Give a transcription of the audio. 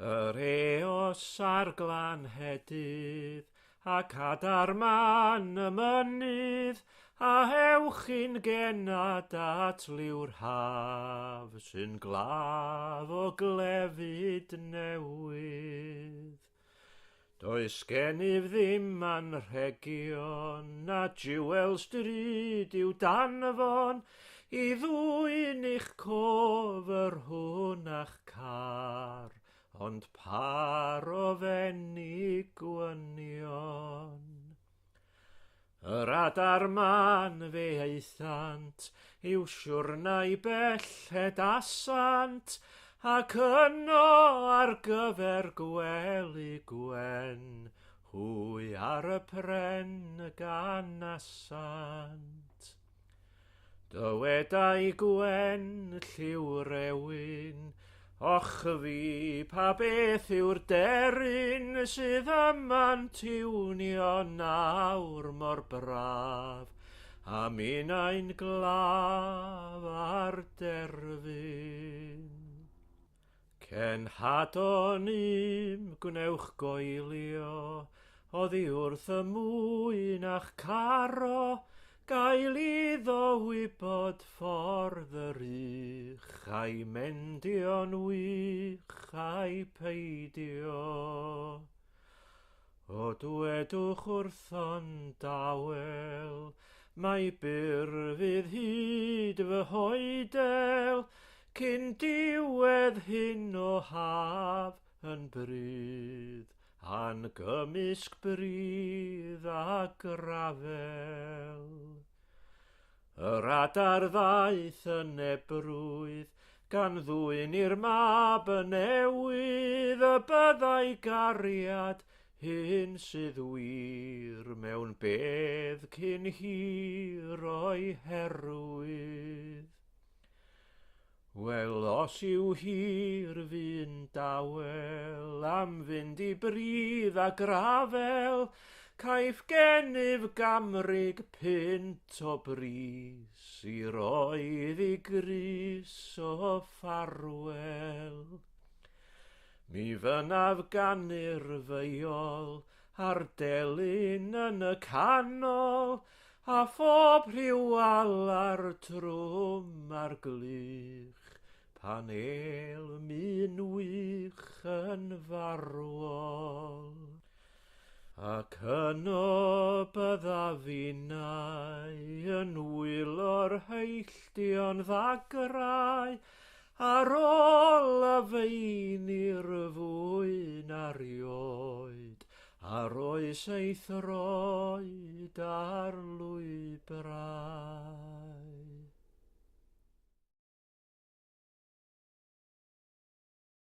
Yr eos ar Glanhedydd, ac adar man y mynydd, a hewch genad at liw'r haf, sy'n glaf o glefyd newydd. Does gennyf ddim anrhegion, na Jewel Street yw danfon, i ddwyn i'ch cof yr hwn a'ch car, ond par o fenig gwynion. Yr adar man fe eithant, yw siwrnau belled asant, ac yno ar gyfer gwely gwen, hwy ar y pren gan asant. Dywedai Gwen lliw rewin, och fi pa beth yw'r deryn sydd yma'n tiwnio nawr mor braf, a minnau'n glaf ar derfyn. Cenhadon gwnewch goelio, oddi wrth y mwyn a'ch caro, gael iddo wybod ffordd yr ych, a'i mendio'n wych a'i peidio. O dwedwch wrthon dawel, mae byr fydd hyd fy hoedel, cyn diwedd hyn o haf yn brydd, a'n gymysg brydd a grafel. Yr adar ddaeth yn ebrwydd, gan ddwyn i'r mab y newydd, y byddai gariad hyn sydd wir mewn bedd cyn hir o'i herwydd. Wel, os yw hir fi'n dawel am fynd i brydd a grafel, caiff gennyf gamrig pint o bris i roedd i grys o ffarwel. Mi fynaf ganurfeuol a'r delyn yn y canol, a phob rhywal ar trwm a'r glich, pan el mi'n wych yn farwol. Ac yno bydda finnau yn wylo'r heilltion ddagrau, ar ôl y feini'r fwyn a rioed, ar oes ei throed ar lwybrau.